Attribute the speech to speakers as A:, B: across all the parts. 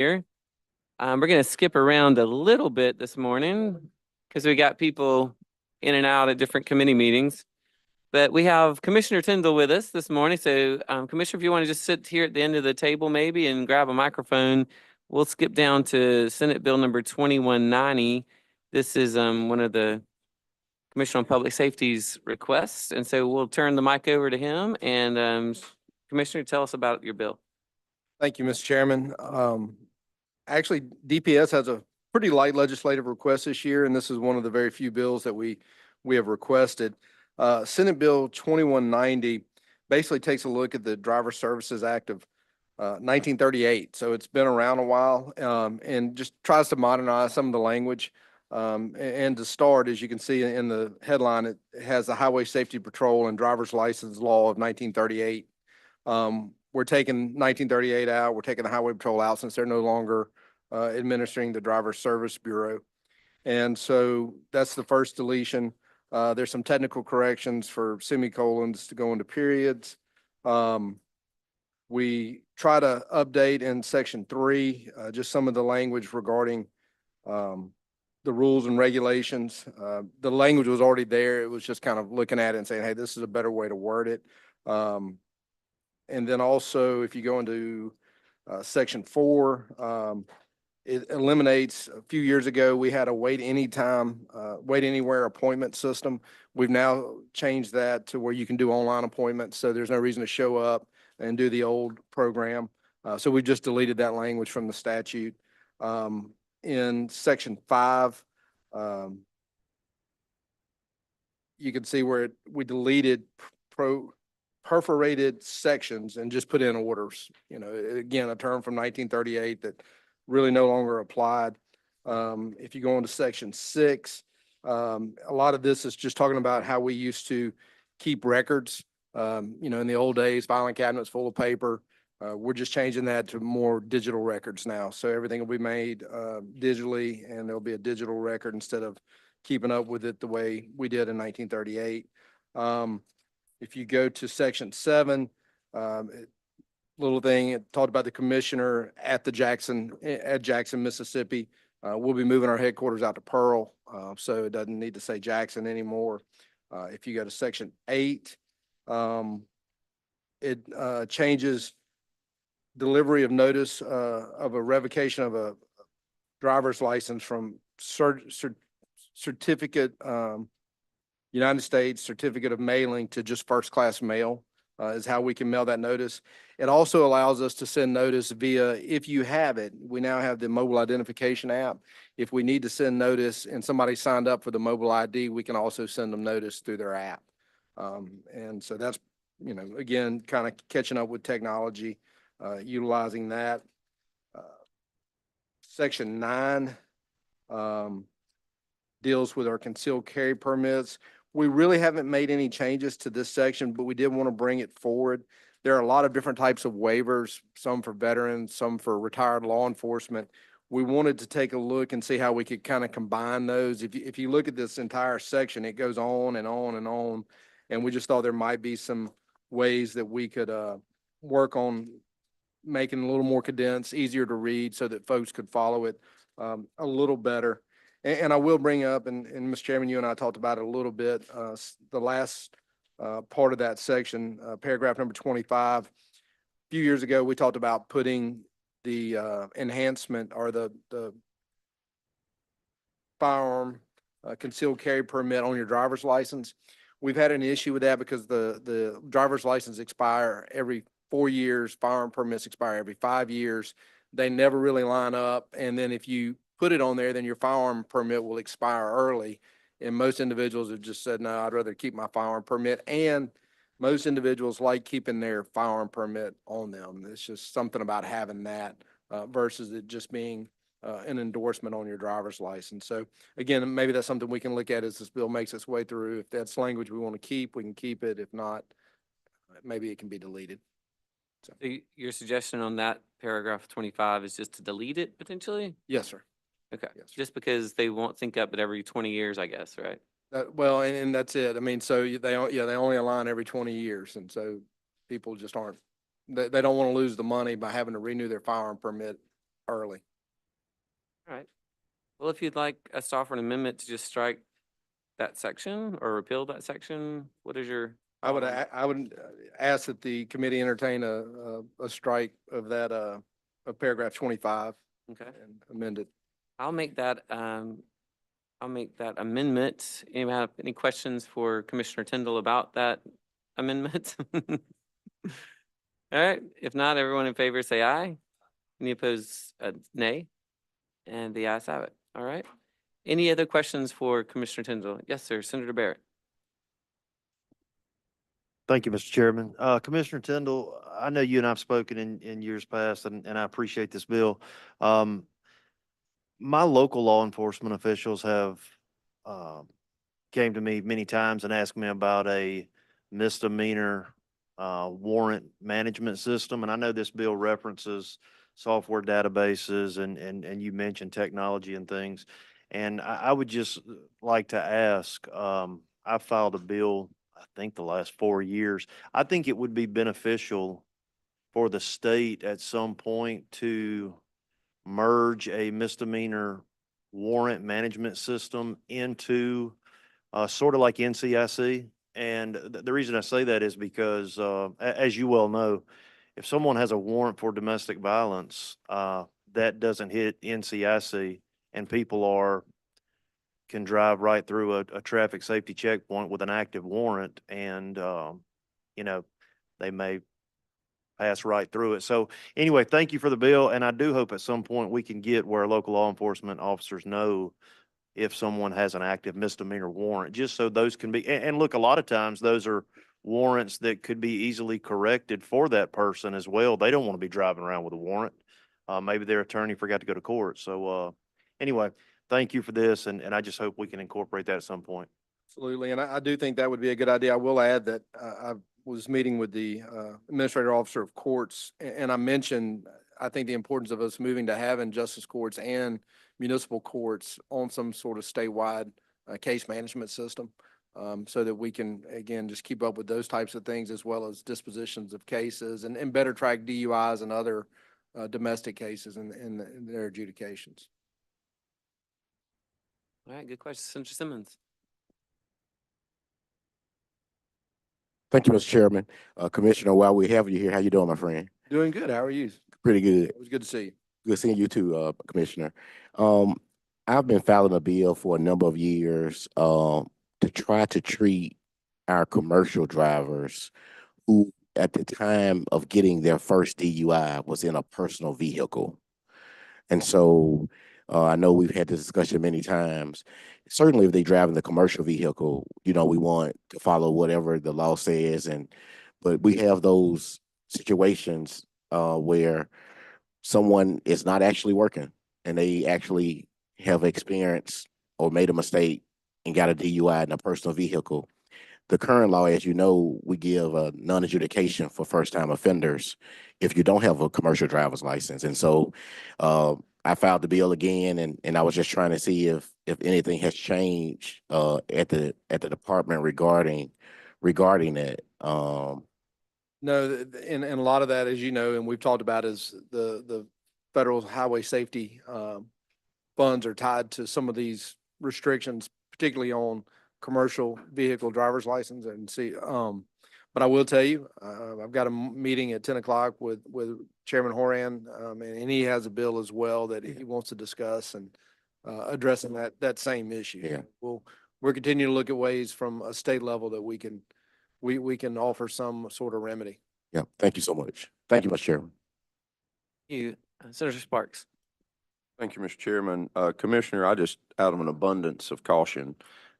A: here. We're going to skip around a little bit this morning because we got people in and out at different committee meetings. But we have Commissioner Tyndall with us this morning. So, Commissioner, if you want to just sit here at the end of the table maybe and grab a microphone, we'll skip down to Senate Bill number 2190. This is one of the Commissioner on Public Safety's requests. And so we'll turn the mic over to him. And Commissioner, tell us about your bill.
B: Thank you, Mr. Chairman. Actually, DPS has a pretty light legislative request this year, and this is one of the very few bills that we have requested. Senate Bill 2190 basically takes a look at the Driver Services Act of 1938. So it's been around a while, and just tries to modernize some of the language. And to start, as you can see in the headline, it has the Highway Safety Patrol and Driver's License Law of 1938. We're taking 1938 out. We're taking the Highway Patrol out since they're no longer administering the Driver Service Bureau. And so that's the first deletion. There's some technical corrections for semicolons to go into periods. We try to update in section 3, just some of the language regarding the rules and regulations. The language was already there. It was just kind of looking at it and saying, hey, this is a better way to word it. And then also, if you go into section 4, it eliminates, a few years ago, we had a wait anytime, wait anywhere appointment system. We've now changed that to where you can do online appointments. So there's no reason to show up and do the old program. So we just deleted that language from the statute. In section 5, you can see where we deleted perforated sections and just put in orders. You know, again, a term from 1938 that really no longer applied. If you go into section 6, a lot of this is just talking about how we used to keep records. You know, in the old days, filing cabinets full of paper. We're just changing that to more digital records now. So everything will be made digitally, and there'll be a digital record instead of keeping up with it the way we did in 1938. If you go to section 7, little thing, it talked about the commissioner at Jackson, Mississippi. We'll be moving our headquarters out to Pearl, so it doesn't need to say Jackson anymore. If you go to section 8, it changes delivery of notice of a revocation of a driver's license from certificate, United States certificate of mailing to just first class mail is how we can mail that notice. It also allows us to send notice via, if you have it, we now have the mobile identification app. If we need to send notice and somebody signed up for the mobile ID, we can also send them notice through their app. And so that's, you know, again, kind of catching up with technology, utilizing that. Section 9 deals with our concealed carry permits. We really haven't made any changes to this section, but we did want to bring it forward. There are a lot of different types of waivers, some for veterans, some for retired law enforcement. We wanted to take a look and see how we could kind of combine those. If you look at this entire section, it goes on and on and on. And we just thought there might be some ways that we could work on making it a little more condensed, easier to read so that folks could follow it a little better. And I will bring up, and Mr. Chairman, you and I talked about it a little bit, the last part of that section, paragraph number 25. A few years ago, we talked about putting the enhancement or the firearm concealed carry permit on your driver's license. We've had an issue with that because the driver's license expire every 4 years, firearm permits expire every 5 years. They never really line up. And then if you put it on there, then your firearm permit will expire early. And most individuals have just said, no, I'd rather keep my firearm permit. And most individuals like keeping their firearm permit on them. It's just something about having that versus it just being an endorsement on your driver's license. So again, maybe that's something we can look at as this bill makes its way through. If that's language we want to keep, we can keep it. If not, maybe it can be deleted.
A: So your suggestion on that paragraph 25 is just to delete it potentially?
B: Yes, sir.
A: Okay.
B: Yes, sir.
A: Just because they won't think up it every 20 years, I guess, right?
B: Well, and that's it. I mean, so they only align every 20 years. And so people just aren't, they don't want to lose the money by having to renew their firearm permit early.
A: All right. Well, if you'd like us to offer an amendment to just strike that section or repeal that section, what is your?
B: I would,
A: thought on that?
B: I would ask that the committee entertain a strike of that, of paragraph 25
A: Okay,
B: and amend it.
A: I'll make that, I'll make that amendment. Anyone have any questions for Commissioner Tyndall about that amendment? All right, if not, everyone in favor say aye. Any opposed, nay? And the ayes have it. All right. Any other questions for Commissioner Tyndall? Yes, sir, Senator Barrett.
C: Thank you, Mr. Chairman. Commissioner Tyndall, I know you and I've spoken in years past, and I appreciate this bill. My local law enforcement officials have came to me many times and asked me about a misdemeanor warrant management system. And I know this bill references software databases and you mentioned technology and things. And I would just like to ask, I filed a bill, I think the last 4 years. I think it would be beneficial for the state at some point to merge a misdemeanor warrant management system into sort of like NCIC. And the reason I say that is because, as you well know, if someone has a warrant for domestic violence, that doesn't hit NCIC, and people can drive right through a traffic safety checkpoint with an active warrant, and you know, they may pass right through it. So anyway, thank you for the bill, and I do hope at some point we can get where local law enforcement officers know if someone has an active misdemeanor warrant, just so those can be, and look, a lot of times those are warrants that could be easily corrected for that person as well. They don't want to be driving around with a warrant. Maybe their attorney forgot to go to court. So, anyway, thank you for this, and I just hope we can incorporate that at some point.
B: Absolutely. And I do think that would be a good idea. I will add that I was meeting with the administrator officer of courts, and I mentioned, I think the importance of us moving to having justice courts and municipal courts on some sort of statewide case management system, so that we can, again, just keep up with those types of things as well as dispositions of cases and better track DUIs and other domestic cases in their adjudications.
A: All right, good question. Senator Simmons.
D: Thank you, Mr. Chairman. Commissioner, while we have you here, how you doing, my friend?
B: Doing good. How are you?
D: Pretty good.
B: It was good to see you.
D: Good seeing you too, Commissioner. I've been filing a bill for a number of years, to try to treat our commercial drivers who, at the time of getting their first DUI, was in a personal vehicle. And so, I know we've had this discussion many times. Certainly, if they drive in the commercial vehicle, we want to follow whatever the law says. But we have those situations where someone is not actually working and they actually have experienced or made a mistake and got a DUI in a personal vehicle. The current law, as you know, we give a non-adjudication for first-time offenders if you don't have a commercial driver's license. And so I filed the bill again, and I was just trying to see if anything has changed at the department regarding that.
B: No, and a lot of that, as you know, and we've talked about, is the federal highway safety funds are tied to some of these restrictions, particularly on commercial vehicle driver's license. And see, but I will tell you, I've got a meeting at 10 o'clock with Chairman Horan, and he has a bill as well that he wants to discuss and addressing that same issue.
D: Yeah.
B: We're continuing to look at ways from a state level that we can offer some sort of remedy.
D: Yeah, thank you so much. Thank you, Mr. Chairman.
A: You, Senator Sparks.
E: Thank you, Mr. Chairman. Commissioner, I just, out of an abundance of caution,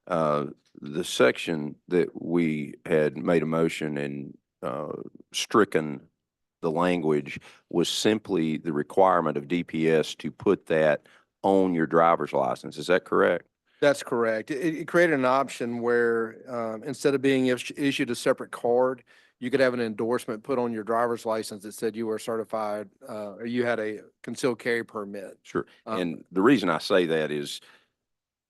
E: the section that we had made a motion and stricken the language was simply the requirement of DPS to put that on your driver's license. Is that correct?
B: That's correct. It created an option where instead of being issued a separate card, you could have an endorsement put on your driver's license that said you were certified or you had a concealed carry permit.
E: Sure. And the reason I say that is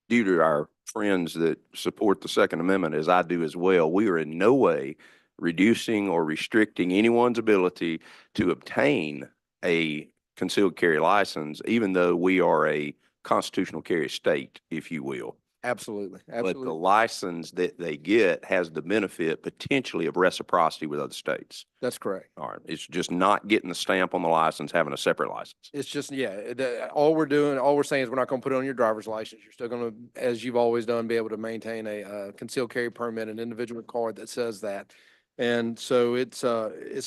E: due to our friends that support the Second Amendment, as I do as well, we are in no way reducing or restricting anyone's ability to obtain a concealed carry license, even though we are a constitutional carry state, if you will.
B: Absolutely,
E: But
B: absolutely.
E: the license that they get has the benefit potentially of reciprocity with other states.
B: That's correct.
E: All right. It's just not getting the stamp on the license, having a separate license.
B: It's just, yeah, all we're saying is we're not going to put it on your driver's license. You're still going to, as you've always done, be able to maintain a concealed carry permit, an individual card that says that. And so it's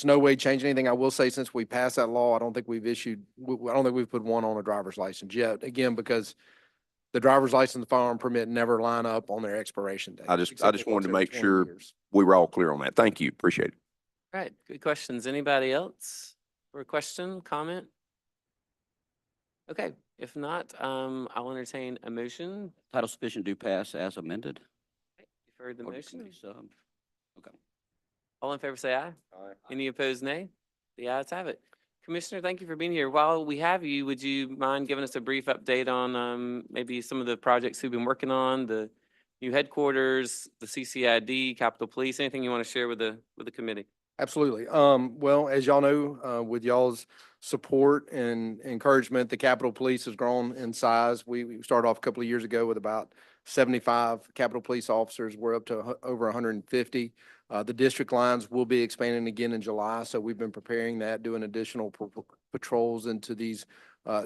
B: no way changing anything. I will say, since we passed that law, I don't think we've put one on a driver's license yet. Again, because the driver's license and the firearm permit never line up on their expiration date.
E: I just
B: except for
E: wanted to
B: once every
E: make
B: 20
E: sure
B: years.
E: we were all clear on that. Thank you. Appreciate it.
A: All right, good questions. Anybody else for a question, comment? Okay, if not, I'll entertain a motion.
F: Title sufficient do pass as amended.
A: You've heard the
F: Or
A: motion.
F: committee sub. Okay.
A: All in favor, say aye. Any opposed, nay? The ayes have it. Commissioner, thank you for being here. While we have you, would you mind giving us a brief update on maybe some of the projects we've been working on, the new headquarters, the CCID, Capitol Police, anything you want to share with the committee?
B: Absolutely. Well, as y'all know, with y'all's support and encouragement, the Capitol Police has grown in size. We started off a couple of years ago with about 75 Capitol Police officers. We're up to over 150. The district lines will be expanding again in July, so we've been preparing that, doing additional patrols into these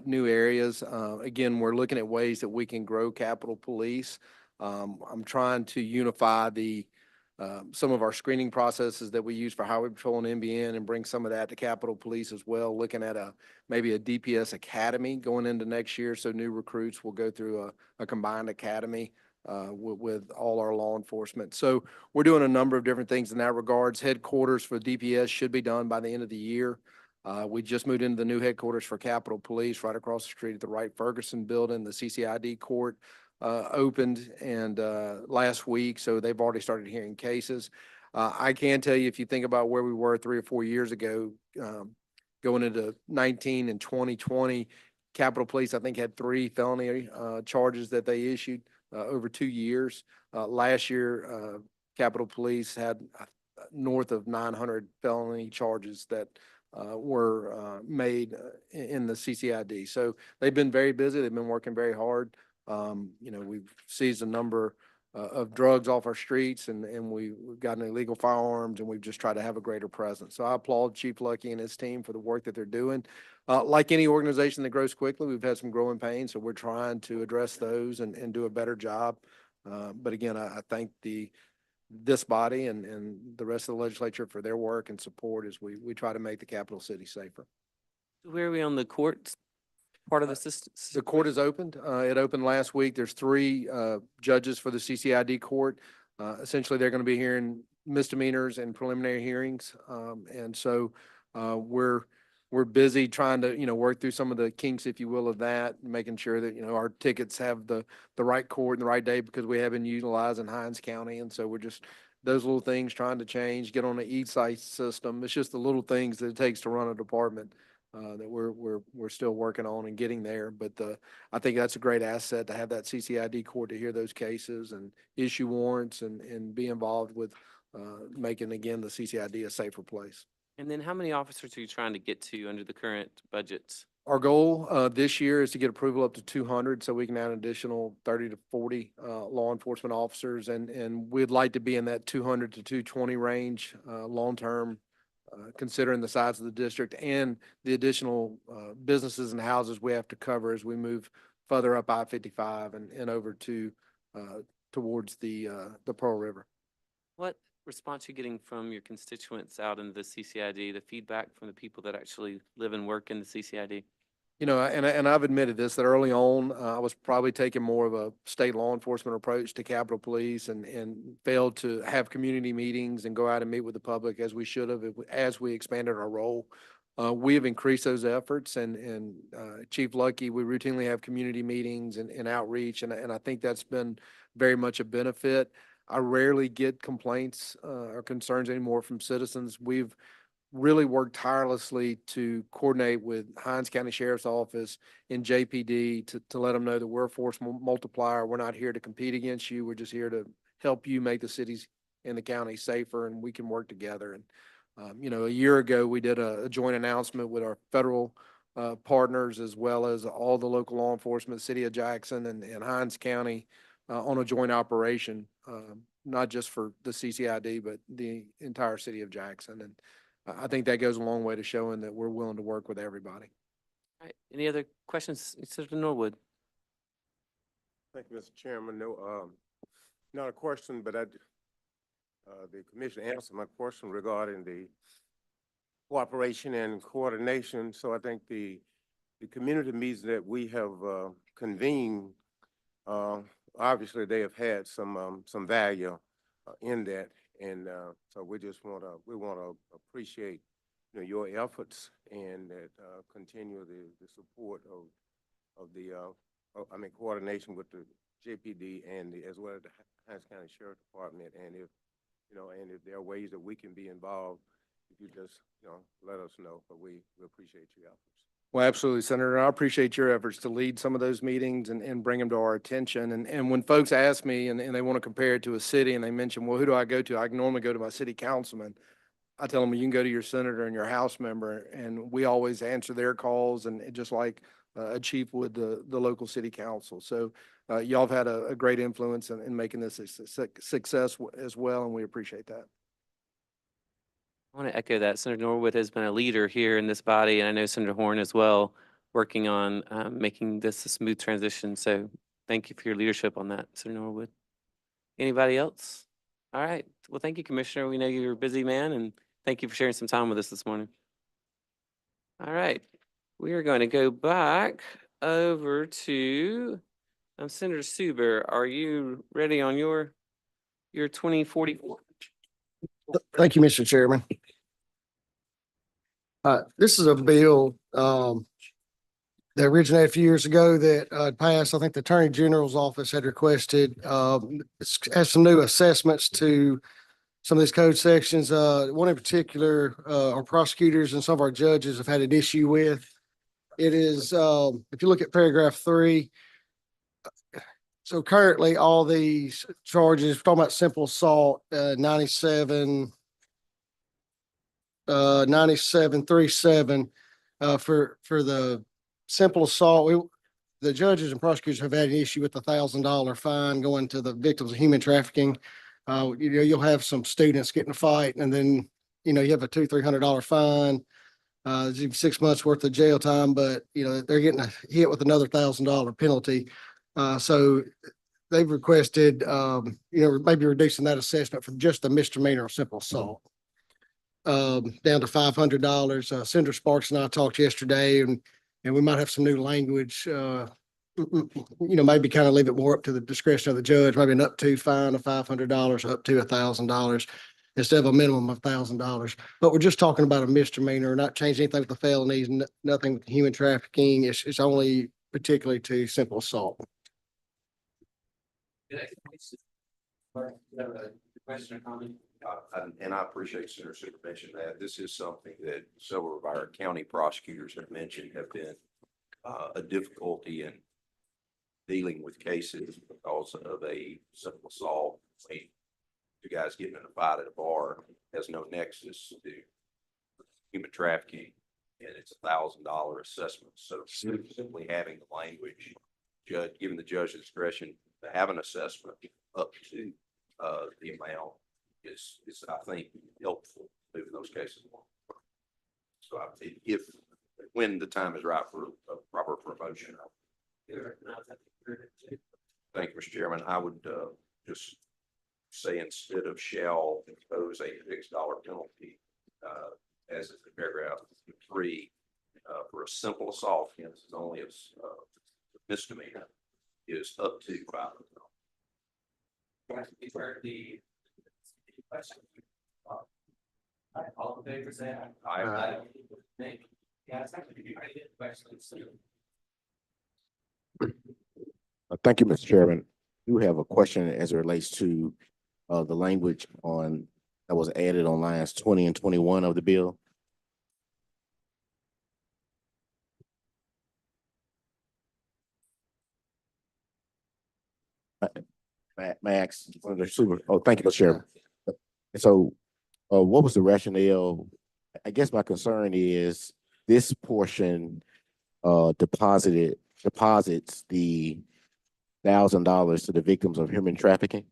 B: new areas. Again, we're looking at ways that we can grow Capitol Police. I'm trying to unify some of our screening processes that we use for highway patrol and NBN and bring some of that to Capitol Police as well, looking at maybe a DPS academy going into next year. So new recruits will go through a combined academy with all our law enforcement. So we're doing a number of different things in that regards. Headquarters for DPS should be done by the end of the year. We just moved into the new headquarters for Capitol Police right across the street at the Wright Ferguson building. The CCID court opened and last week, so they've already started hearing cases. I can tell you, if you think about where we were 3 or 4 years ago, going into 19 and 2020, Capitol Police, I think, had 3 felony charges that they issued over 2 years. Last year, Capitol Police had north of 900 felony charges that were made in the CCID. So they've been very busy. They've been working very hard. We've seized a number of drugs off our streets, and we've gotten illegal firearms, and we've just tried to have a greater presence. So I applaud Chief Lucky and his team for the work that they're doing. Like any organization that grows quickly, we've had some growing pains, so we're trying to address those and do a better job. But again, I thank this body and the rest of the legislature for their work and support as we try to make the capital city safer.
A: Where are we on the courts part of the system?
B: The court is opened. It opened last week. There's 3 judges for the CCID court. Essentially, they're going to be hearing misdemeanors and preliminary hearings. And so we're busy trying to, work through some of the kinks, if you will, of that, making sure that, our tickets have the right court and the right day, because we have been utilizing Hinds County. And so we're just those little things trying to change, get on the e-site system. It's just the little things that it takes to run a department. That we're still working on and getting there. But I think that's a great asset to have that CCID court to hear those cases and issue warrants and be involved with making, again, the CCID a safer place.
A: And then how many officers are you trying to get to under the current budgets?
B: Our goal this year is to get approval up to 200, so we can add an additional 30 to 40 law enforcement officers. And we'd like to be in that 200 to 220 range long-term, considering the size of the district and the additional businesses and houses we have to cover as we move further up I-55 and over towards the Pearl River.
A: What response are you getting from your constituents out in the CCID, the feedback from the people that actually live and work in the CCID?
B: And I've admitted this, that early on, I was probably taking more of a state law enforcement approach to Capitol Police and failed to have community meetings and go out and meet with the public as we should have as we expanded our role. We have increased those efforts, and Chief Lucky, we routinely have community meetings and outreach, and I think that's been very much a benefit. I rarely get complaints or concerns anymore from citizens. We've really worked tirelessly to coordinate with Hinds County Sheriff's Office and JPD to let them know that we're a force multiplier. We're not here to compete against you. We're just here to help you make the cities and the county safer, and we can work together. And, a year ago, we did a joint announcement with our federal partners, as well as all the local law enforcement, City of Jackson and Hines County, on a joint operation, not just for the CCID, but the entire City of Jackson. And I think that goes a long way to showing that we're willing to work with everybody.
A: All right, any other questions, Senator Norwood?
G: Thank you, Mr. Chairman. No, not a question, but the commission answered my question regarding the cooperation and coordination. So I think the community meetings that we have convened, obviously they have had some value in that. And so we want to appreciate, your efforts and that continue the support of the coordination with the JPD and as well as the Hines County Sheriff Department. And if there are ways that we can be involved, if you just, let us know, but we appreciate your efforts.
B: Well, absolutely, Senator. I appreciate your efforts to lead some of those meetings and bring them to our attention. And when folks ask me and they want to compare it to a city and they mention, well, who do I go to? I can normally go to my city councilman. I tell them, well, you can go to your senator and your house member, and we always answer their calls, and just like a chief would the local city council. So y'all have had a great influence in making this a success as well, and we appreciate that.
A: I want to echo that. Senator Norwood has been a leader here in this body, and I know Senator Horn as well, working on making this a smooth transition. So thank you for your leadership on that, Senator Norwood. Anybody else? All right. Well, thank you, Commissioner. We know you're a busy man, and thank you for sharing some time with us this morning. All right. We are going to go back over to Senator Suber. Are you ready on your 2044?
H: Thank you, Mr. Chairman. This is a bill that originated a few years ago that passed. I think the Attorney General's office had requested, it has some new assessments to some of these code sections. One in particular, our prosecutors and some of our judges have had an issue with. It is, if you look at paragraph 3, so currently all these charges, we're talking about simple assault, 9737, for the simple assault, the judges and prosecutors have had an issue with the $1,000 fine going to the victims of human trafficking. You'll have some students getting a fight, and then, you have a $200-300 fine. There's even 6 months worth of jail time, but they're getting hit with another $1,000 penalty. So they've requested, maybe reducing that assessment from just a misdemeanor or simple assault down to $500. Senator Sparks and I talked yesterday, and we might have some new language. Maybe kind of leave it more up to the discretion of the judge. Maybe an up to fine of $500, up to $1,000, instead of a minimum of $1,000. But we're just talking about a misdemeanor, not changing anything with the felonies, nothing with human trafficking. It's only particularly to simple assault.
A: Question or comment?
E: And I appreciate Senator Super mentioned that. This is something that several of our county prosecutors have mentioned have been a difficulty in dealing with cases because of a simple assault. You guys getting in a fight at a bar has no nexus to human trafficking, and it's $1,000 assessment. So simply having the language, giving the judge discretion to have an assessment up to the amount is I think helpful moving those cases along. So when the time is right for a proper promotion. Thank you, Mr. Chairman. I would just say instead of shall impose a fixed dollar penalty, as is in paragraph 3, for a simple assault, this is only a misdemeanor, is up to $500.
A: All in favor, say aye.
E: Aye.
D: Thank you, Mr. Chairman. I do have a question as it relates to the language that was added on lines 20 and 21 of the bill. Max, super. Oh, thank you, Mr. Chairman. So, what was the rationale? I guess my concern is this portion deposits the $1,000 to the victims of human trafficking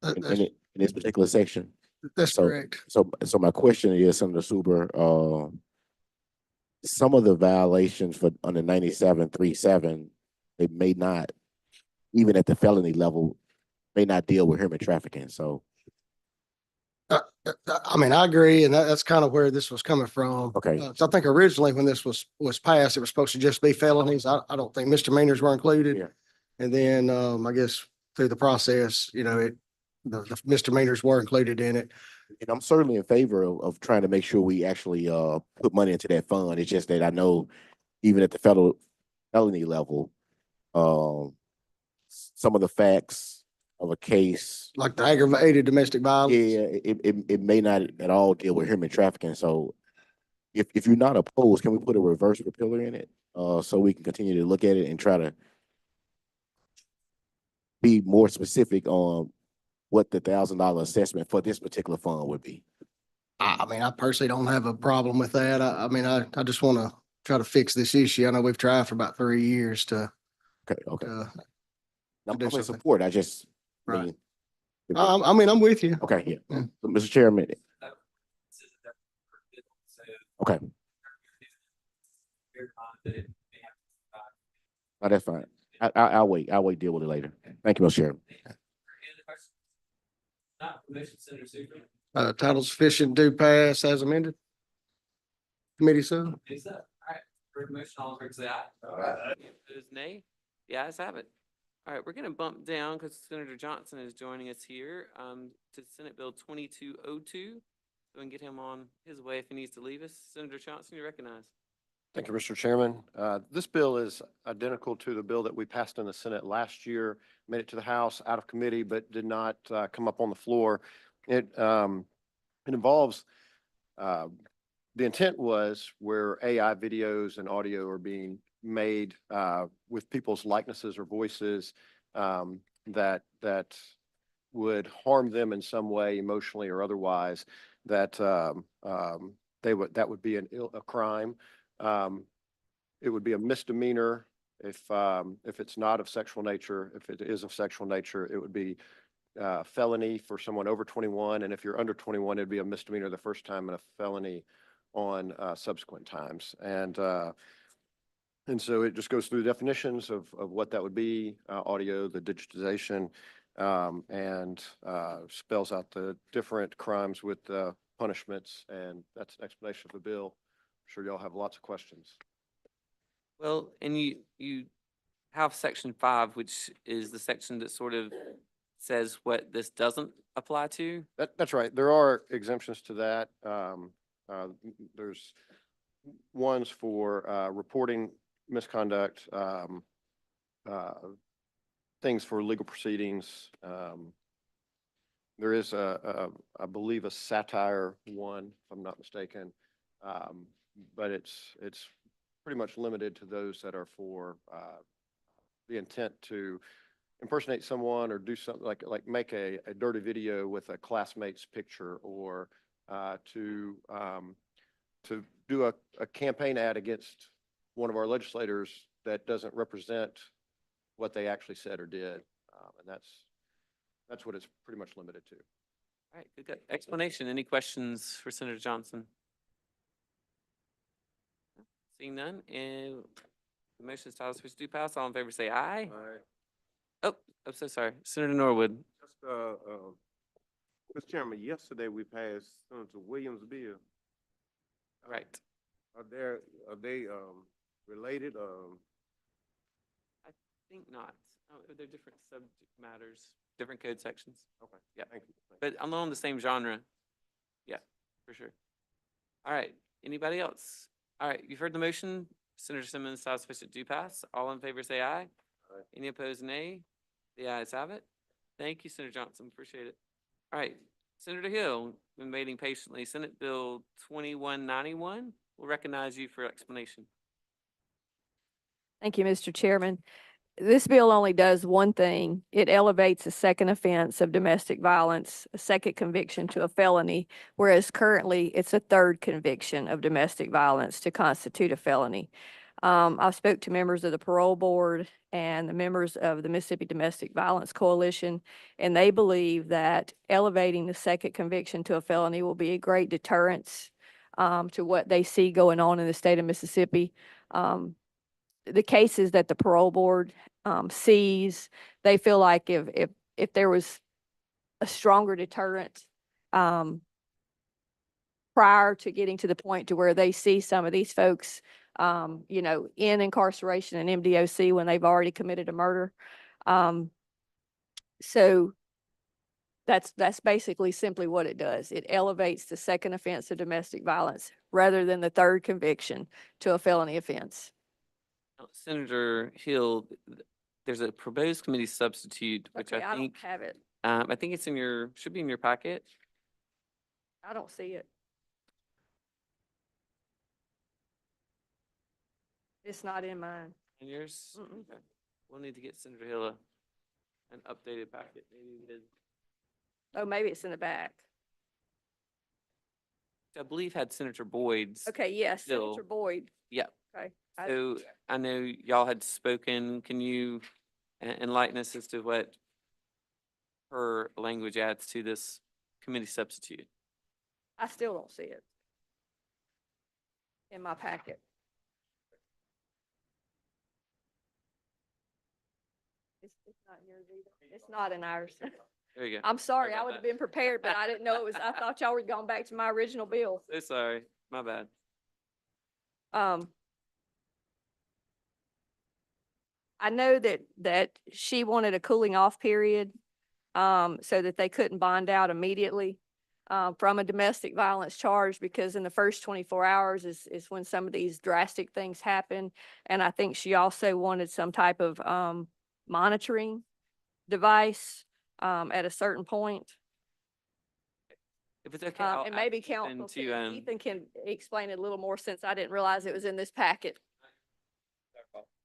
H: That-
D: in
H: That's,
D: in this particular section.
H: that's
D: So,
H: correct.
D: so my question is, Senator Suber, some of the violations for under 9737, it may not, even at the felony level, may not deal with human trafficking. So,
H: I mean, I agree, and that's kind of where this was coming from.
D: Okay.
H: So I think originally when this was passed, it was supposed to just be felonies. I don't think misdemeanors were included.
D: Yeah.
H: And then, I guess through the process, the misdemeanors were included in it.
D: and I'm certainly in favor of trying to make sure we actually put money into that fund. It's just that I know even at the felony level, some of the facts of a case,
H: Like the aggravated domestic violence.
D: yeah, it may not at all deal with human trafficking. So if you're not opposed, can we put a reverse repealer in it? So we can continue to look at it and try to be more specific on what the $1,000 assessment for this particular fund would be.
H: I mean, I personally don't have a problem with that. I mean, I just want to try to fix this issue. I know we've tried for about 3 years to,
D: Okay.
H: to,
D: I'm
H: do
D: in
H: something.
D: support. I just, I
H: Right.
D: mean,
H: I mean, I'm with you.
D: okay, yeah.
H: Yeah.
D: Mr. Chairman, okay, no, that's fine. I'll wait. Deal with it later. Thank you, Mr. Chairman.
H: Title sufficient due pass as amended. Committee sub.
A: Motion, all in favor, say aye. Opposed, nay. The ayes have it. All right, we're gonna bump down because Senator Johnson is joining us here, to Senate Bill 2202. So we can get him on his way if he needs to leave us. Senator Johnson, you're recognized.
I: Thank you, Mr. Chairman. This bill is identical to the bill that we passed in the Senate last year, made it to the House out of committee, but did not come up on the floor. It involves, the intent was where AI videos and audio are being made with people's likenesses or voices that would harm them in some way, emotionally or otherwise, that would be a crime. It would be a misdemeanor if it's not of sexual nature. If it is of sexual nature, it would be felony for someone over 21. And if you're under 21, it'd be a misdemeanor the first time and a felony on subsequent times. And so it just goes through the definitions of what that would be, audio, the digitization, and spells out the different crimes with punishments. And that's an explanation of the bill. I'm sure y'all have lots of questions.
A: Well, and you have section 5, which is the section that sort of says what this doesn't apply to.
I: That's right. There are exemptions to that. There's ones for reporting misconduct, things for legal proceedings. There is I believe a satire one, if I'm not mistaken, but it's pretty much limited to those that are for the intent to impersonate someone or do something like make a dirty video with a classmate's picture, or to do a campaign ad against one of our legislators that doesn't represent what they actually said or did. And that's what it's pretty much limited to.
A: All right, good explanation. Any questions for Senator Johnson? Seeing none, and the motion is titled switch to pass. All in favor say aye. Oh, I'm so sorry. Senator Norwood.
G: Just, Mr. Chairman, yesterday we passed Senator Williams' bill.
A: Right.
G: Are they related?
A: I think not. Oh, they're different subject matters, different code sections.
G: Okay.
A: Yeah.
G: Thank you.
A: But along the same genre. Yeah, for sure. All right. Anybody else? All right. You've heard the motion. Senator Simmons, title sufficient due pass. All in favor say aye.
G: Aye.
A: Any opposed, nay. The ayes have it. Thank you, Senator Johnson. Appreciate it. All right. Senator Hill, been waiting patiently. Senate Bill 2191. We'll recognize you for explanation.
J: Thank you, Mr. Chairman. This bill only does one thing. It elevates a second offense of domestic violence, a second conviction, to a felony, whereas currently it's a third conviction of domestic violence to constitute a felony. I spoke to members of the parole board and the members of the Mississippi Domestic Violence Coalition, and they believe that elevating the second conviction to a felony will be a great deterrence to what they see going on in the state of Mississippi. The cases that the parole board sees, they feel like if there was a stronger deterrent prior to getting to the point to where they see some of these folks, in incarceration and MDOC when they've already committed a murder. So that's basically simply what it does. It elevates the second offense of domestic violence rather than the third conviction to a felony offense.
A: Senator Hill, there's a proposed committee substitute, which
J: Okay,
A: I think,
J: don't have it.
A: I think it's should be in your packet.
J: I don't see it. It's not in mine.
A: In yours?
J: Mm-mm.
A: Okay. We'll need to get Senator Hill an updated packet, maybe his,
J: Oh, maybe it's in the back.
A: I believe had Senator Boyd's.
J: Okay, yes,
A: Still-
J: Senator Boyd.
A: Yeah.
J: Okay. I-
A: So I know y'all had spoken. Can you enlighten us as to what her language adds to this committee substitute?
J: I still don't see it in my packet. It's not yours either. It's not in ours.
A: There you go.
J: I'm sorry,
A: about
J: I would have
A: that.
J: been prepared, but I didn't know it was, I thought y'all were going back to my original bill.
A: So sorry. My bad.
J: I know that she wanted a cooling off period, so that they couldn't bond out immediately, from a domestic violence charge, because in the first 24 hours is when some of these drastic things happen. And I think she also wanted some type of, monitoring device, at a certain point.
A: If it's okay, I'll
J: And
A: ask
J: maybe
A: Ethan
J: counsel,
A: to,
J: Ethan can explain it a little more since I didn't realize it was in this packet.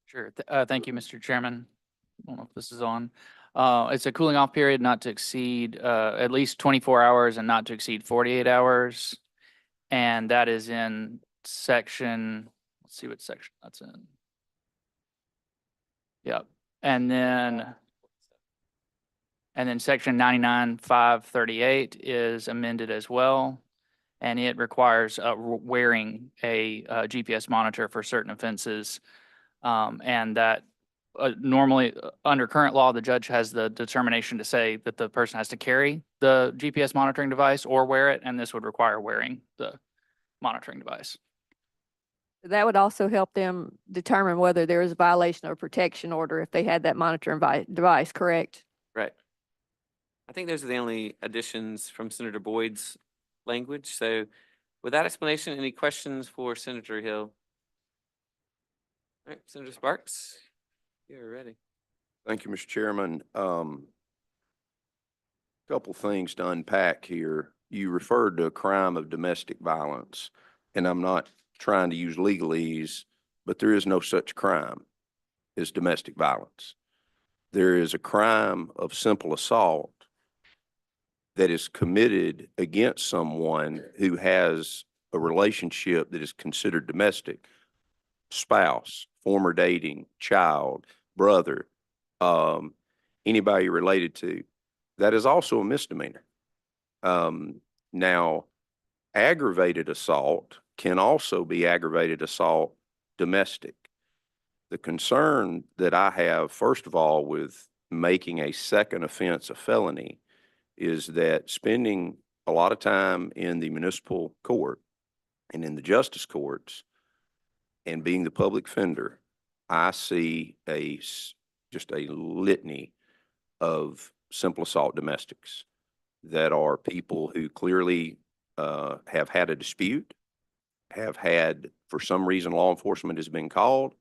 K: Sure. Thank you, Mr. Chairman. I don't know if this is on. It's a cooling off period not to exceed at least 24 hours and not to exceed 48 hours. And that is in section, let's see what section that's in. Yep. And then section 99.538 is amended as well. And it requires wearing a GPS monitor for certain offenses. And that normally, under current law, the judge has the determination to say that the person has to carry the GPS monitoring device or wear it, and this would require wearing the monitoring device.
J: That would also help them determine whether there is a violation of a protection order if they had that monitoring device, correct?
A: right. I think those are the only additions from Senator Boyd's language. So with that explanation, any questions for Senator Hill? All right, Senator Sparks, you're ready.
E: Thank you, Mr. Chairman. Couple things to unpack here. You referred to a crime of domestic violence, and I'm not trying to use legalese, but there is no such crime as domestic violence. There is a crime of simple assault that is committed against someone who has a relationship that is considered domestic, spouse, former dating, child, brother, anybody you're related to. That is also a misdemeanor. Now, aggravated assault can also be aggravated assault domestic. The concern that I have, first of all, with making a second offense a felony is that spending a lot of time in the municipal court and in the justice courts and being the public defender, I see just a litany of simple assault domestics that are people who clearly have had a dispute, have had, for some reason, law enforcement has been called,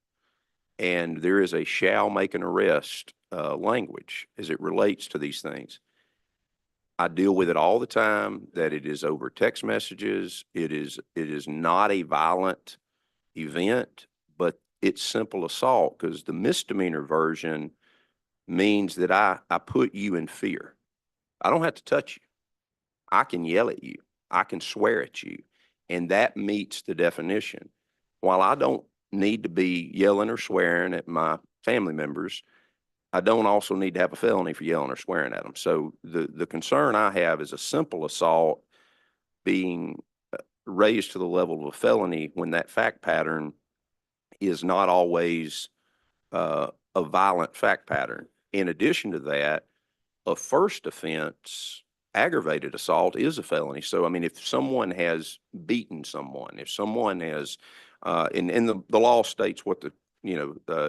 E: and there is a shall make an arrest language as it relates to these things. I deal with it all the time, that it is over text messages. It is not a violent event, but it's simple assault, because the misdemeanor version means that I put you in fear. I don't have to touch you. I can yell at you. I can swear at you. And that meets the definition. While I don't need to be yelling or swearing at my family members, I don't also need to have a felony for yelling or swearing at them. So the concern I have is a simple assault being raised to the level of a felony when that fact pattern is not always a violent fact pattern. In addition to that, a first offense aggravated assault is a felony. So, I mean, if someone has beaten someone, if someone has, and the law states what the,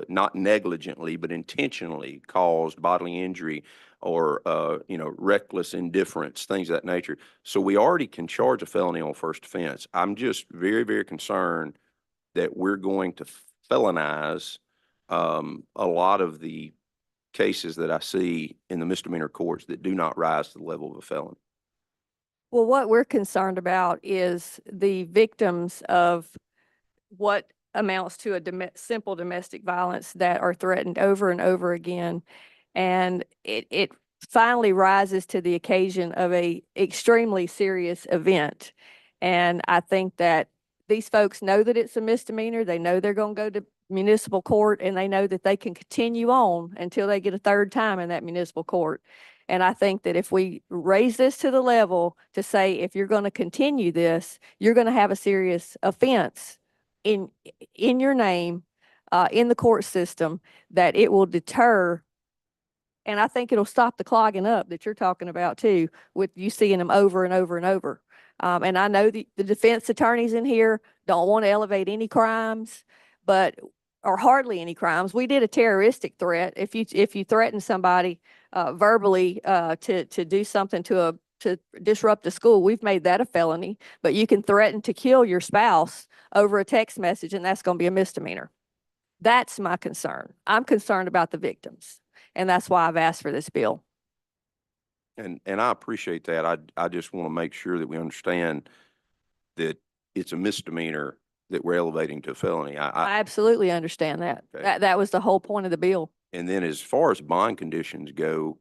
E: not negligently, but intentionally caused bodily injury or, reckless indifference, things of that nature. So we already can charge a felony on first offense. I'm just very, very concerned that we're going to felonize a lot of the cases that I see in the misdemeanor courts that do not rise to the level of a felon.
J: Well, what we're concerned about is the victims of what amounts to a simple domestic violence that are threatened over and over again. And it finally rises to the occasion of a extremely serious event. And I think that these folks know that it's a misdemeanor. They know they're going to go to municipal court, and they know that they can continue on until they get a third time in that municipal court. And I think that if we raise this to the level to say, if you're going to continue this, you're going to have a serious offense in your name, in the court system, that it will deter. And I think it'll stop the clogging up that you're talking about too, with you seeing them over and over and over. And I know the defense attorneys in here don't want to elevate any crimes, or hardly any crimes. We did a terroristic threat. If you threaten somebody verbally to do something to disrupt the school, we've made that a felony. But you can threaten to kill your spouse over a text message, and that's going to be a misdemeanor. That's my concern. I'm concerned about the victims, and that's why I've asked for this bill.
E: And I appreciate that. I just want to make sure that we understand that it's a misdemeanor that we're elevating to a felony.
J: I absolutely understand that.
E: Okay.
J: That was the whole point of the bill.
E: And then as far as bond conditions go,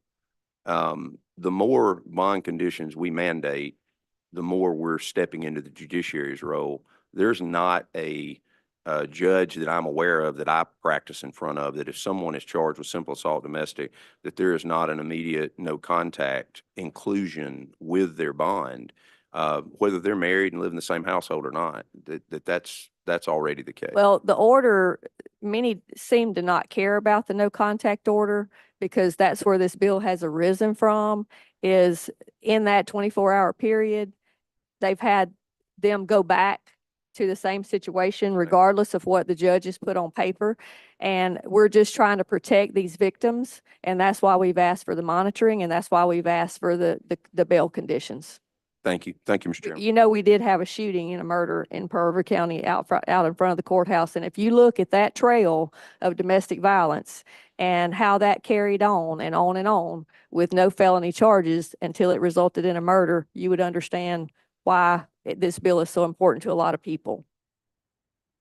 E: the more bond conditions we mandate, the more we're stepping into the judiciary's role. There's not a judge that I'm aware of that I practice in front of that if someone is charged with simple assault domestic, that there is not an immediate no contact inclusion with their bond, whether they're married and live in the same household or not. That's already the case.
J: Well, the order, many seem to not care about the no contact order, because that's where this bill has arisen from, is in that 24-hour period, they've had them go back to the same situation regardless of what the judges put on paper. And we're just trying to protect these victims. And that's why we've asked for the monitoring, and that's why we've asked for the bail conditions.
E: Thank you. Thank you, Mr. Chairman.
J: You know, we did have a shooting and a murder in Pearl River County out in front of the courthouse. And if you look at that trail of domestic violence and how that carried on and on with no felony charges until it resulted in a murder, you would understand why this bill is so important to a lot of people.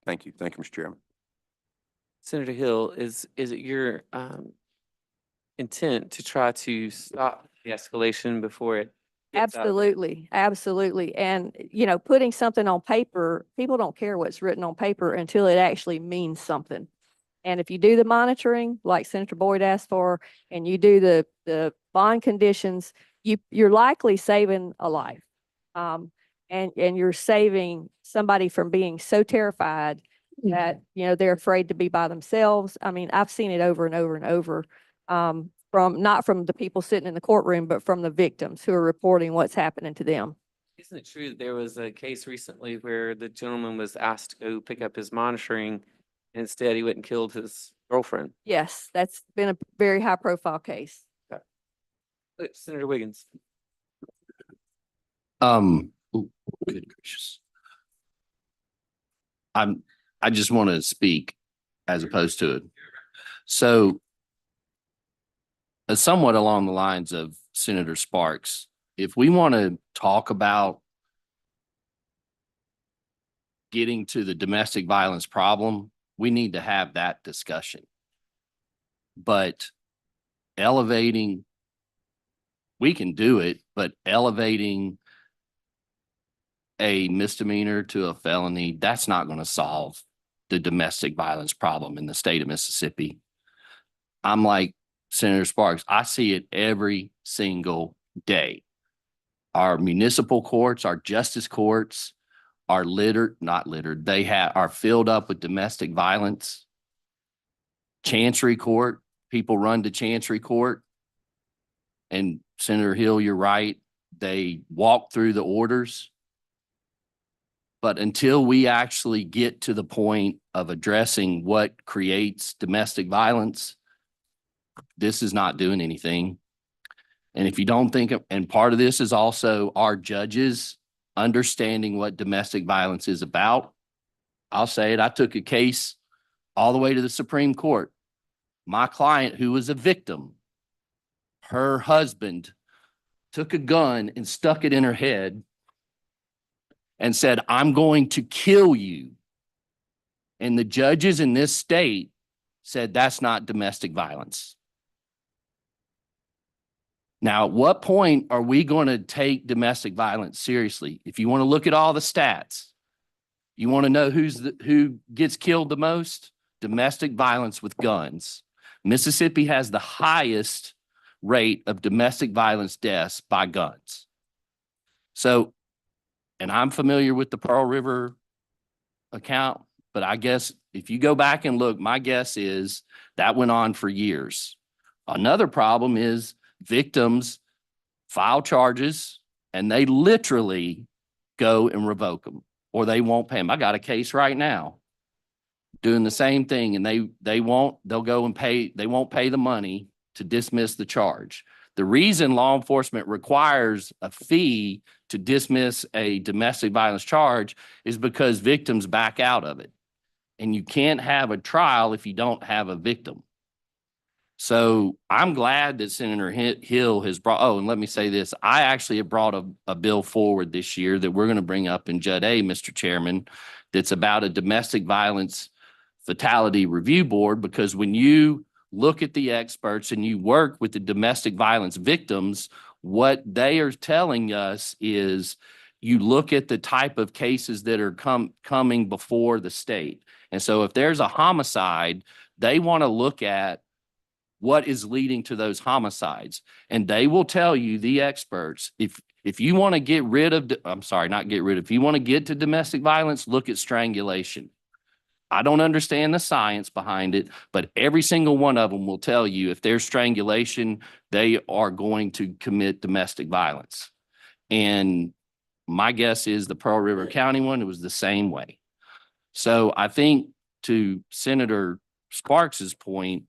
E: Thank you. Thank you, Mr. Chairman.
A: Senator Hill, is it your intent to try to stop the escalation before it gets out of hand?
J: Absolutely, absolutely. And, putting something on paper, people don't care what's written on paper until it actually means something. And if you do the monitoring, like Senator Boyd asked for, and you do the bond conditions, you're likely saving a life. And you're saving somebody from being so terrified that, they're afraid to be by themselves. I mean, I've seen it over and over and over, not from the people sitting in the courtroom, but from the victims who are reporting what's happening to them.
A: Isn't it true that there was a case recently where the gentleman was asked to go pick up his monitoring, and instead he went and killed his girlfriend?
J: Yes, that's been a very high profile case.
A: Senator Wiggins.
L: Good gracious. I just want to speak as opposed to it. So somewhat along the lines of Senator Sparks, if we want to talk about getting to the domestic violence problem, we need to have that discussion. But elevating, we can do it, but elevating a misdemeanor to a felony, that's not going to solve the domestic violence problem in the state of Mississippi. I'm like Senator Sparks, I see it every single day. Our municipal courts, our justice courts are not littered. They are filled up with domestic violence. Chancery court, people run to Chancery court. And Senator Hill, you're right. They walk through the orders. But until we actually get to the point of addressing what creates domestic violence, this is not doing anything. And if you don't think, and part of this is also our judges understanding what domestic violence is about. I'll say it. I took a case all the way to the Supreme Court. My client, who was a victim, her husband took a gun and stuck it in her head and said, I'm going to kill you. And the judges in this state said that's not domestic violence. Now, at what point are we going to take domestic violence seriously? If you want to look at all the stats, you want to know who gets killed the most? Domestic violence with guns. Mississippi has the highest rate of domestic violence deaths by guns. So, and I'm familiar with the Pearl River account, but I guess if you go back and look, my guess is that went on for years. Another problem is victims file charges and they literally go and revoke them or they won't pay them. I got a case right now doing the same thing and they'll go and pay, they won't pay the money to dismiss the charge. The reason law enforcement requires a fee to dismiss a domestic violence charge is because victims back out of it. And you can't have a trial if you don't have a victim. So I'm glad that Senator Hill has brought, oh, and let me say this. I actually have brought a bill forward this year that we're going to bring up in Jud A, Mr. Chairman, that's about a domestic violence fatality review board, because when you look at the experts and you work with the domestic violence victims, what they are telling us is you look at the type of cases that are coming before the state. And so if there's a homicide, they want to look at what is leading to those homicides. And they will tell you, the experts, if you want to get rid of, if you want to get to domestic violence, look at strangulation. I don't understand the science behind it, but every single one of them will tell you if there's strangulation, they are going to commit domestic violence. And my guess is the Pearl River County one, it was the same way. So I think to Senator Sparks's point,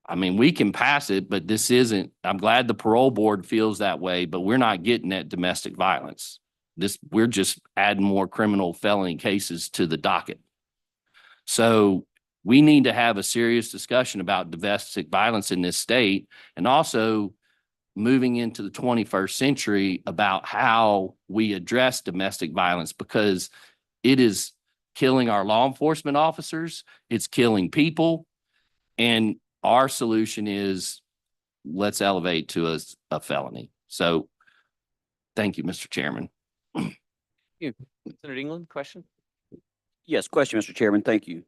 L: I mean, we can pass it, but this isn't, I'm glad the parole board feels that way, but we're not getting at domestic violence. We're just adding more criminal felony cases to the docket. So we need to have a serious discussion about domestic violence in this state, and also moving into the 21st century about how we address domestic violence, because it is killing our law enforcement officers, it's killing people, and our solution is let's elevate to a felony. So thank you, Mr. Chairman.
A: Senator England, question?
F: Yes, question, Mr. Chairman. Thank you.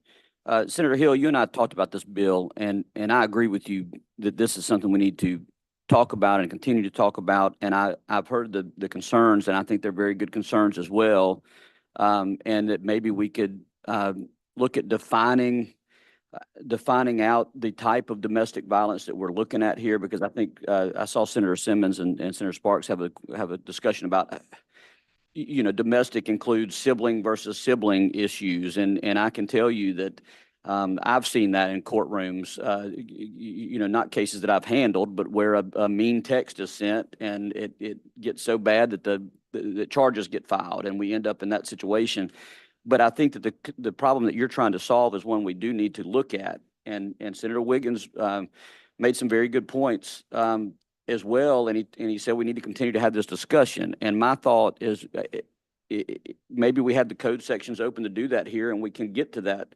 F: Senator Hill, you and I talked about this bill, and I agree with you that this is something we need to talk about and continue to talk about. And I've heard the concerns, and I think they're very good concerns as well. And that maybe we could look at defining out the type of domestic violence that we're looking at here, because I think I saw Senator Simmons and Senator Sparks have a discussion about, you know, domestic includes sibling versus sibling issues. And I can tell you that I've seen that in courtrooms, you know, not cases that I've handled, but where a mean text is sent and it gets so bad that the charges get filed and we end up in that situation. But I think that the problem that you're trying to solve is one we do need to look at. And Senator Wiggins made some very good points as well. And he said we need to continue to have this discussion. And my thought is maybe we have the code sections open to do that here, and we can get to that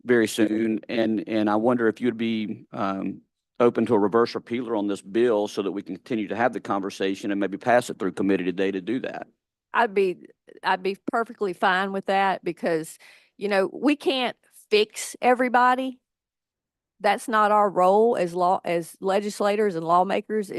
F: very soon. And I wonder if you'd be open to a reverse repealer on this bill so that we can continue to have the conversation and maybe pass it through committee today to do that.
J: I'd be perfectly fine with that, because you know, we can't fix everybody. That's not our role as legislators and lawmakers.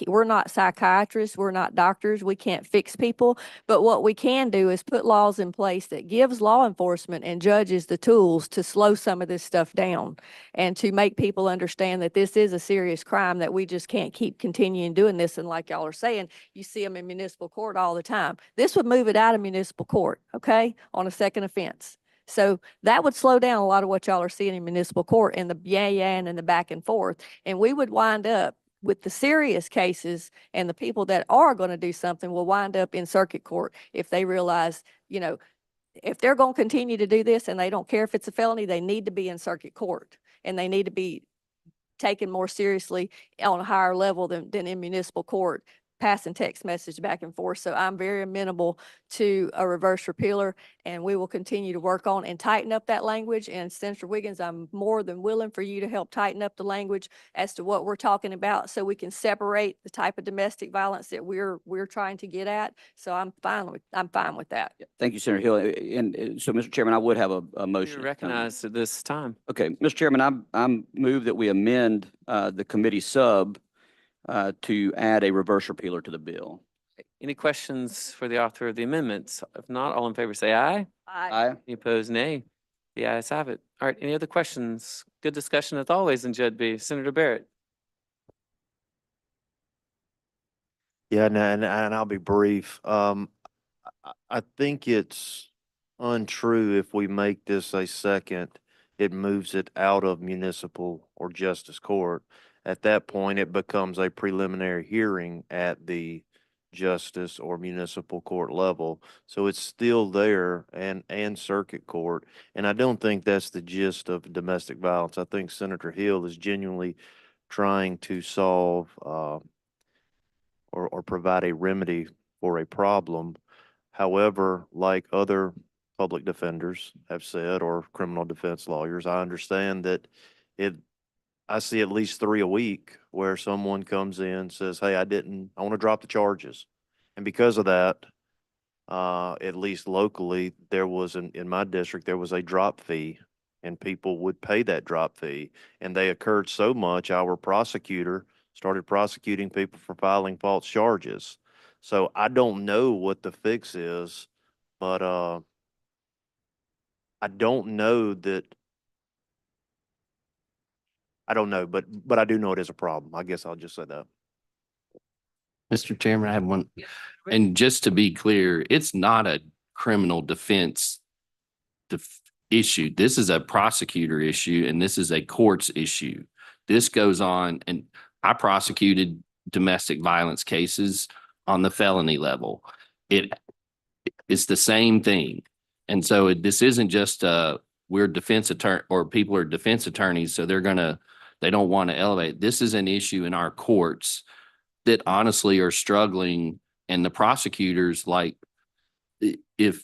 J: We're not psychiatrists, we're not doctors, we can't fix people. But what we can do is put laws in place that gives law enforcement and judges the tools to slow some of this stuff down and to make people understand that this is a serious crime, that we just can't keep continuing doing this. And like y'all are saying, you see them in municipal court all the time. This would move it out of municipal court, okay, on a second offense. So that would slow down a lot of what y'all are seeing in municipal court and the and the back and forth. And we would wind up with the serious cases, and the people that are going to do something will wind up in circuit court if they realize, you know, if they're going to continue to do this and they don't care if it's a felony, they need to be in circuit court and they need to be taken more seriously on a higher level than in municipal court, passing text message back and forth. So I'm very amenable to a reverse repealer, and we will continue to work on and tighten up that language. And Senator Wiggins, I'm more than willing for you to help tighten up the language as to what we're talking about, so we can separate the type of domestic violence that we're trying to get at. So I'm fine with that.
F: Yeah, thank you, Senator Hill. And so, Mr. Chairman, I would have a motion.
A: You're recognized at this time.
F: Okay, Mr. Chairman, I'm move that we amend the committee sub to add a reverse repealer to the bill.
A: Any questions for the author of the amendments? If not, all in favor say aye.
F: Aye.
A: Any opposed, nay. The ayes have it. All right, any other questions? Good discussion as always in Jud B. Senator Barrett.
C: Yeah, and I'll be brief. I think it's untrue if we make this a second, it moves it out of municipal or justice court. At that point, it becomes a preliminary hearing at the justice or municipal court level. So it's still there and circuit court. And I don't think that's the gist of domestic violence. I think Senator Hill is genuinely trying to solve or provide a remedy for a problem. However, like other public defenders have said, or criminal defense lawyers, I understand that I see at least 3 a week where someone comes in, says, hey, I want to drop the charges. And because of that, at least locally, there was in my district, there was a drop fee, and people would pay that drop fee. And they occurred so much, our prosecutor started prosecuting people for filing false charges. So I don't know what the fix is, but I don't know, but I do know it is a problem. I guess I'll just say that.
L: Mr. Chairman, I have one. And just to be clear, it's not a criminal defense issue. This is a prosecutor issue, and this is a courts issue. This goes on, and I prosecuted domestic violence cases on the felony level. It's the same thing. And so this isn't just we're defense attorney or people are defense attorneys, so they don't want to elevate. This is an issue in our courts that honestly are struggling, and the prosecutors, like, if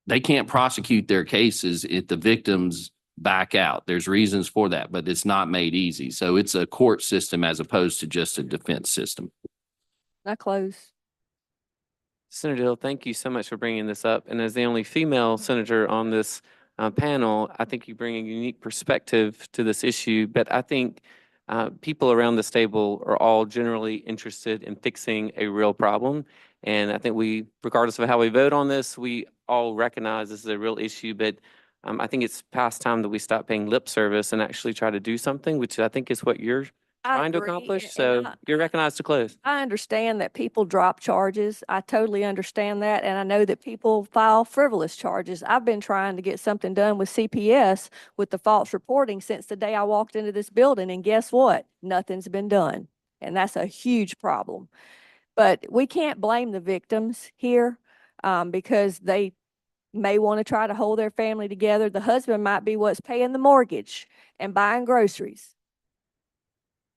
L: they can't prosecute their cases if the victims back out. There's reasons for that, but it's not made easy. So it's a court system as opposed to just a defense system.
J: I close.
A: Senator Hill, thank you so much for bringing this up. And as the only female senator on this panel, I think you bring a unique perspective to this issue. But I think people around this table are all generally interested in fixing a real problem. And I think regardless of how we vote on this, we all recognize this is a real issue. But I think it's past time that we stop paying lip service and actually try to do something, which I think is what you're trying to
J: agree,
A: accomplish.
J: and
A: So you're recognized to close.
J: I understand that people drop charges. I totally understand that. And I know that people file frivolous charges. I've been trying to get something done with CPS with the false reporting since the day I walked into this building. And guess what? Nothing's been done. And that's a huge problem. But we can't blame the victims here because they may want to try to hold their family together. The husband might be what's paying the mortgage and buying groceries.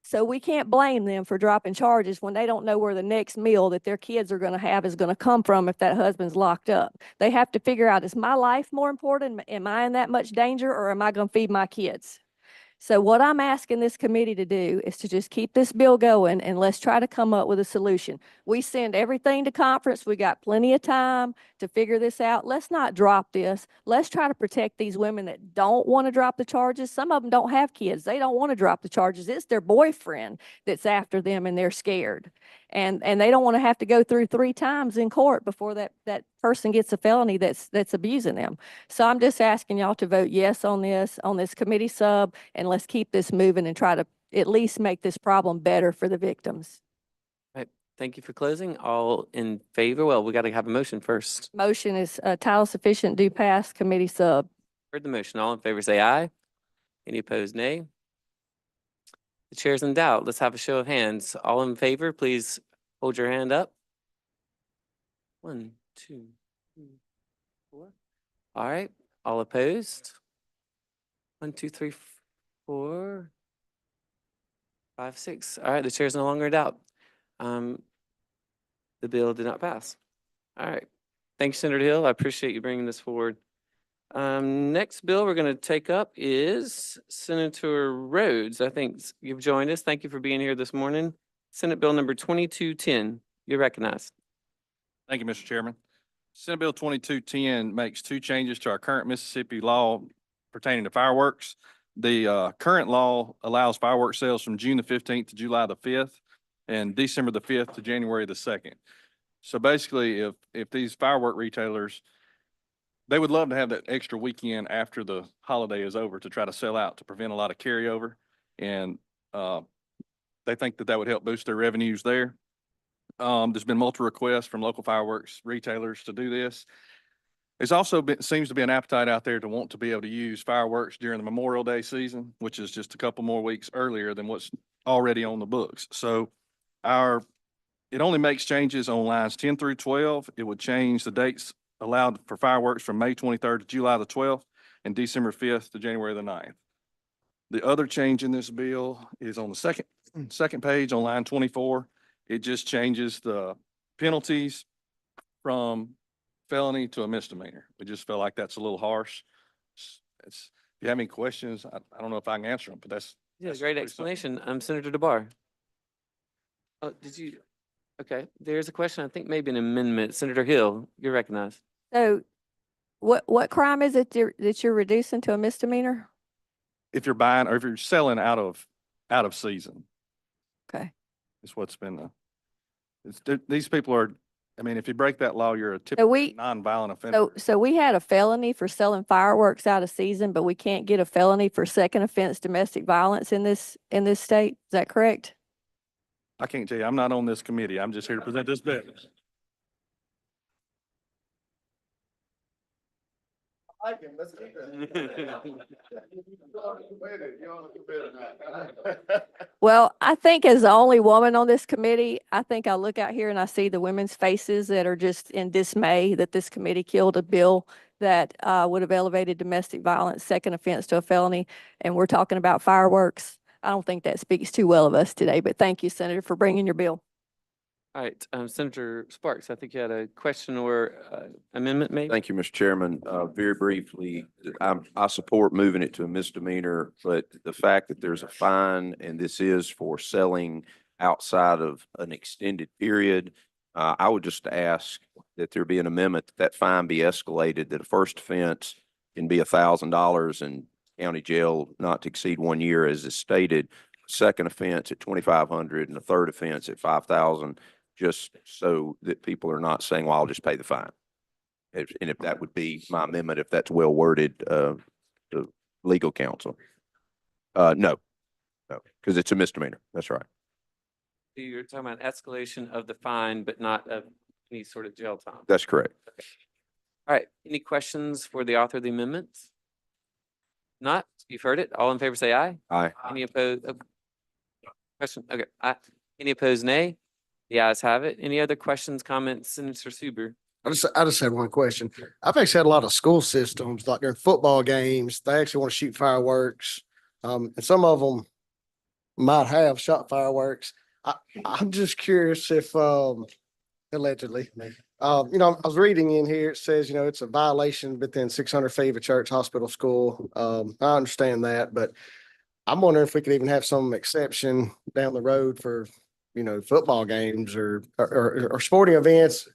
J: So we can't blame them for dropping charges when they don't know where the next meal that their kids are going to have is going to come from if that husband's locked up. They have to figure out, is my life more important? Am I in that much danger, or am I going to feed my kids? So what I'm asking this committee to do is to just keep this bill going and let's try to come up with a solution. We send everything to conference. We got plenty of time to figure this out. Let's not drop this. Let's try to protect these women that don't want to drop the charges. Some of them don't have kids. They don't want to drop the charges. It's their boyfriend that's after them and they're scared. And they don't want to have to go through 3 times in court before that person gets a felony that's abusing them. So I'm just asking y'all to vote yes on this committee sub, and let's keep this moving and try to at least make this problem better for the victims.
A: Right. Thank you for closing. All in favor? Well, we got to have a motion first.
J: Motion is title sufficient, do pass, committee sub.
A: Heard the motion. All in favor, say aye. Any opposed, nay. The chair's in doubt. Let's have a show of hands. All in favor, please hold your hand up. 1, 2, 3, 4. All right. All opposed? 1, 2, 3, 4, 5, 6. All right. The chair's no longer in doubt. The bill did not pass. All right. Thanks, Senator Hill. I appreciate you bringing this forward. Next bill we're going to take up is Senator Rhodes. I think you've joined us. Thank you for being here this morning. Senate Bill number 2210. You're recognized.
M: Thank you, Mr. Chairman. Senate Bill 2210 makes 2 changes to our current Mississippi law pertaining to fireworks. The current law allows fireworks sales from June the 15th to July the 5th and December the 5th to January the 2nd. So basically, if these firework retailers, they would love to have that extra weekend after the holiday is over to try to sell out to prevent a lot of carryover. And they think that would help boost their revenues there. There's been multiple requests from local fireworks retailers to do this. There's also seems to be an appetite out there to want to be able to use fireworks during the Memorial Day season, which is just a couple more weeks earlier than what's already on the books. So it only makes changes on lines 10 through 12. It would change the dates allowed for fireworks from May 23rd to July the 12th and December 5th to January the 9th. The other change in this bill is on the second page on line 24. It just changes the penalties from felony to a misdemeanor. We just felt like that's a little harsh. If you have any questions, I don't know if I can answer them, but that's
A: Great
M: pretty
A: explanation. Senator DeBar. Oh, did you? Okay, there's a question. I think maybe an amendment. Senator Hill, you're recognized.
J: So what crime is it that you're reducing to a misdemeanor?
M: if you're buying or if you're selling out of season.
J: Okay.
M: Is what's been these people are, I mean, if you break that law, you're a
J: So
M: typical
J: we,
M: nonviolent offender.
J: so we had a felony for selling fireworks out of season, but we can't get a felony for second offense domestic violence in this state. Is that correct?
M: I can't tell you. I'm not on this committee. I'm just here to present this bill.
J: Well, I think as the only woman on this committee, I think I look out here and I see the women's faces that are just in dismay that this committee killed a bill that would have elevated domestic violence, second offense to a felony, and we're talking about fireworks. I don't think that speaks too well of us today, but thank you, Senator, for bringing your bill.
A: All right, Senator Sparks, I think you had a question or amendment maybe?
E: Thank you, Mr. Chairman. Very briefly, I support moving it to a misdemeanor, but the fact that there's a fine and this is for selling outside of an extended period, I would just ask that there be an amendment that fine be escalated, that a first offense can be $1,000 and county jail not to exceed 1 year as is stated, second offense at $2,500 and a third offense at $5,000. Just so that people are not saying, well, I'll just pay the fine. And if that would be my amendment, if that's well worded, the legal counsel. No, because it's a misdemeanor. That's right.
A: You're talking about escalation of the fine, but not of any sort of jail time.
E: That's correct.
A: Okay. All right, any questions for the author of the amendments? Not, you've heard it. All in favor, say aye.
E: Aye.
A: Any opposed? Question, okay, aye. Any opposed, nay? The ayes have it. Any other questions, comments, Senator Suber?
H: I just had one question. I've actually had a lot of school systems, like during football games, they actually want to shoot fireworks. And some of them might have shot fireworks. I'm just curious if, allegedly, I was reading in here, it says, it's a violation within 600 feet of a church, hospital, school. I understand that, but I'm wondering if we could even have some exception down the road for, football games or sporting events.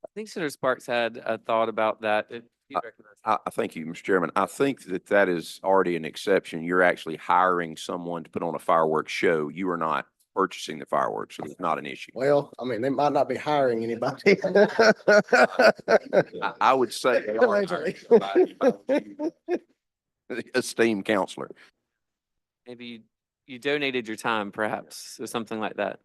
A: I think Senator Sparks had a thought about that. If you recognize that.
E: I thank you, Mr. Chairman. I think that that is already an exception. You're actually hiring someone to put on a fireworks show. You are not purchasing the fireworks, so it's not an issue.
H: Well, I mean, they might not be hiring anybody.
E: I would say they are hiring somebody, if I was you, esteemed counselor.
A: Maybe you donated your time perhaps, or something like that.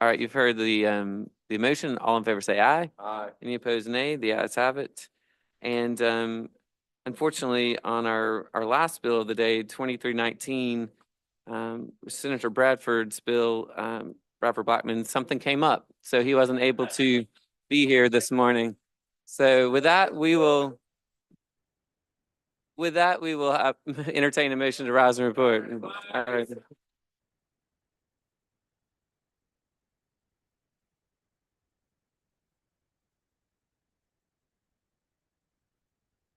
A: All right, you've heard the motion. All in favor, say aye.
E: Aye.
A: Any opposed, nay. The ayes have it. And unfortunately, on our last bill of the day, 2319, Senator Bradford's bill, Robert Blackman, something came up, so he wasn't able to be here this morning. So with that, we will have entertain a motion to rise and report. All right.